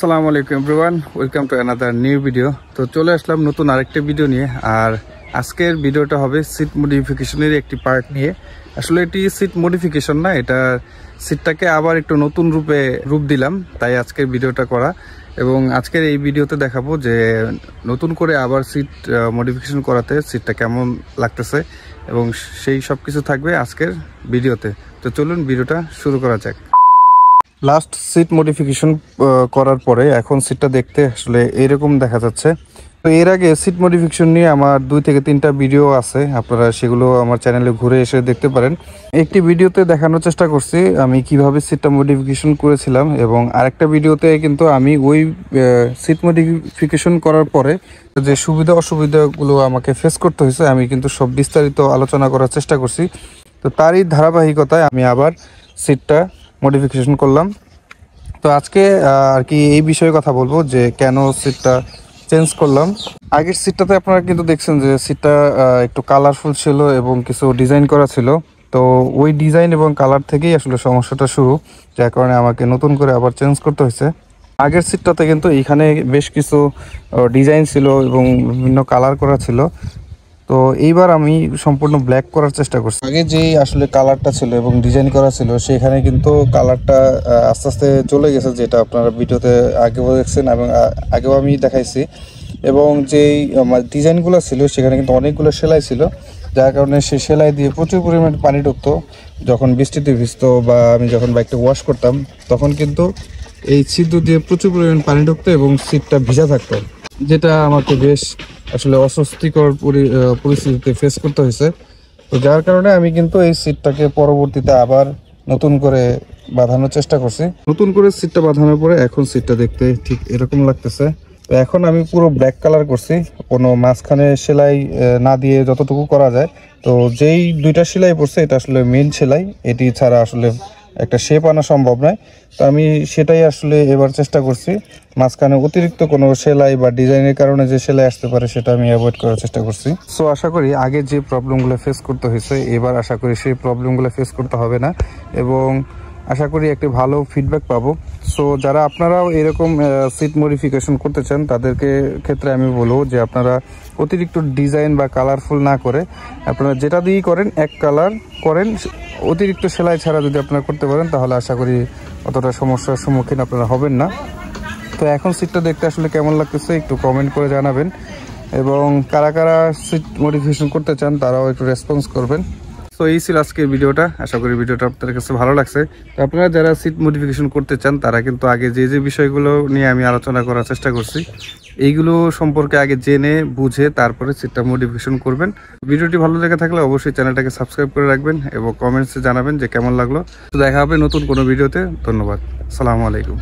আসসালামু আলাইকুম everyone, welcome to another new video. তো চলে আসলাম নতুন আরেকটা ভিডিও নিয়ে। আর আজকের ভিডিওটা হবে সিট মডিফিকেশনের একটি পার্ট নিয়ে। আসলে এটি সিট মডিফিকেশন না, এটা সিটটাকে আবার একটু নতুন রূপ দিলাম, তাই আজকের ভিডিওটা করা। এবং আজকের এই ভিডিওতে দেখাবো যে নতুন করে আবার সিট মডিফিকেশন করাতে সিটটা কেমন লাগতেছে এবং সেই সব কিছু থাকবে আজকের ভিডিওতে। তো চলুন ভিডিওটা শুরু করা যাক। লাস্ট সিট মডিফিকেশন করার পরে এখন সিটটা দেখতে আসলে এরকম দেখা যাচ্ছে। তো এর আগে সিট মডিফিকেশন নিয়ে আমার 2 থেকে 3টা ভিডিও আছে, আপনারা সেগুলো আমার চ্যানেলে ঘুরে এসে দেখতে পারেন। একটি ভিডিওতে দেখানোর চেষ্টা করছি আমি কিভাবে সিটটা মডিফিকেশন করেছিলাম, এবং আরেকটা ভিডিওতে কিন্তু আমি ওই সিট মডিফিকেশন করার পরে যে সুবিধা অসুবিধাগুলো আমাকে ফেস করতে হয়েছে আমি কিন্তু সব বিস্তারিত আলোচনা করার চেষ্টা করছি। তো তারই ধারাবাহিকতায় আমি আবার সিটটা মডিফিকেশন করলাম। তো আজকে আর কি এই বিষয়ে কথা বলবো যে কেন সিটটা চেঞ্জ করলাম। আগের সিটটাতে আপনারা কিন্তু দেখছেন যে সিটটা একটু কালারফুল ছিল এবং কিছু ডিজাইন করা ছিল। তো ওই ডিজাইন এবং কালার থেকেই আসলে সমস্যাটা শুরু, যার কারণে আমাকে নতুন করে আবার চেঞ্জ করতে হয়েছে। আগের সিটটাতে কিন্তু এখানে বেশ কিছু ডিজাইন ছিল এবং বিভিন্ন কালার করা ছিল। তো এইবার আমি সম্পূর্ণ ব্ল্যাক করার চেষ্টা করছি। আগে যেই আসলে কালারটা ছিল এবং ডিজাইন করা ছিল সেখানে কিন্তু কালারটা আস্তে আস্তে চলে গেছে, যেটা আপনারা ভিডিওতে আগেও দেখছেন এবং আগেও আমি দেখাইছি। এবং যেই ডিজাইনগুলো ছিল সেখানে কিন্তু অনেকগুলো সেলাই ছিল, যার কারণে সেই সেলাই দিয়ে প্রচুর পরিমাণে পানি ঢুকতো। যখন বৃষ্টিতে ভিজতো বা আমি যখন বাইকটা ওয়াশ করতাম তখন কিন্তু এই ছিদ্র দিয়ে প্রচুর পরিমাণ পানি ঢুকতো এবং সিটটা ভিজা থাকতো, যেটা আমাকে বেশ আসলে অস্বস্তিকর পরিস্থিতিতে ফেস করতে হয়েছে। তো যার কারণে আমি কিন্তু এই সিটটাকে পরবর্তীতে আবার নতুন করে বাঁধানোর চেষ্টা করছি। নতুন করে সিটটা বাঁধানোর পরে এখন সিটটা দেখতে ঠিক এরকম লাগতেছে। তো এখন আমি পুরো ব্ল্যাক কালার করছি, কোনো মাঝখানে সেলাই না দিয়ে যতটুকু করা যায়। তো যেই 2টা সেলাই পড়ছে এটা আসলে মেন সেলাই, এটি ছাড়া আসলে একটা শেপ আনা সম্ভব নয়। তো আমি সেটাই আসলে এবার চেষ্টা করছি, মাঝখানে অতিরিক্ত কোনো সেলাই বা ডিজাইনের কারণে যে সেলাই আসতে পারে সেটা আমি অ্যাভয়েড করার চেষ্টা করছি। সো আশা করি আগে যে প্রবলেমগুলো ফেস করতে হয়েছে এবার আশা করি সেই প্রবলেমগুলো ফেস করতে হবে না, এবং আশা করি একটি ভালো ফিডব্যাক পাবো। সো যারা আপনারাও এরকম সিট মডিফিকেশন করতে চান তাদেরকে ক্ষেত্রে আমি বলবো যে আপনারা অতিরিক্ত ডিজাইন বা কালারফুল না করে আপনারা যেটা দিয়েই করেন এক কালার করেন, অতিরিক্ত সেলাই ছাড়া যদি আপনারা করতে পারেন তাহলে আশা করি অতটা সমস্যার সম্মুখীন আপনারা হবেন না। তো এখন সিটটা দেখতে আসলে কেমন লাগতেছে একটু কমেন্ট করে জানাবেন, এবং কারা কারা সিট মডিফিকেশন করতে চান তারাও একটু রেসপন্স করবেন। তো এই ছিল আজকের ভিডিওটা, আশা করি ভিডিওটা আপনাদের কাছে ভালো লাগছে। তো আপনারা যারা সিট মডিফিকেশন করতে চান তারা কিন্তু আগে যে যে বিষয়গুলো নিয়ে আমি আলোচনা করার চেষ্টা করছি এইগুলো সম্পর্কে আগে জেনে বুঝে তারপরে সিটটা মডিফিকেশন করবেন। ভিডিওটি ভালো লেগে থাকলে অবশ্যই চ্যানেলটাকে সাবস্ক্রাইব করে রাখবেন এবং কমেন্টসে জানাবেন যে কেমন লাগলো। তো দেখা হবে নতুন কোনো ভিডিওতে। ধন্যবাদ, আসসালামু আলাইকুম।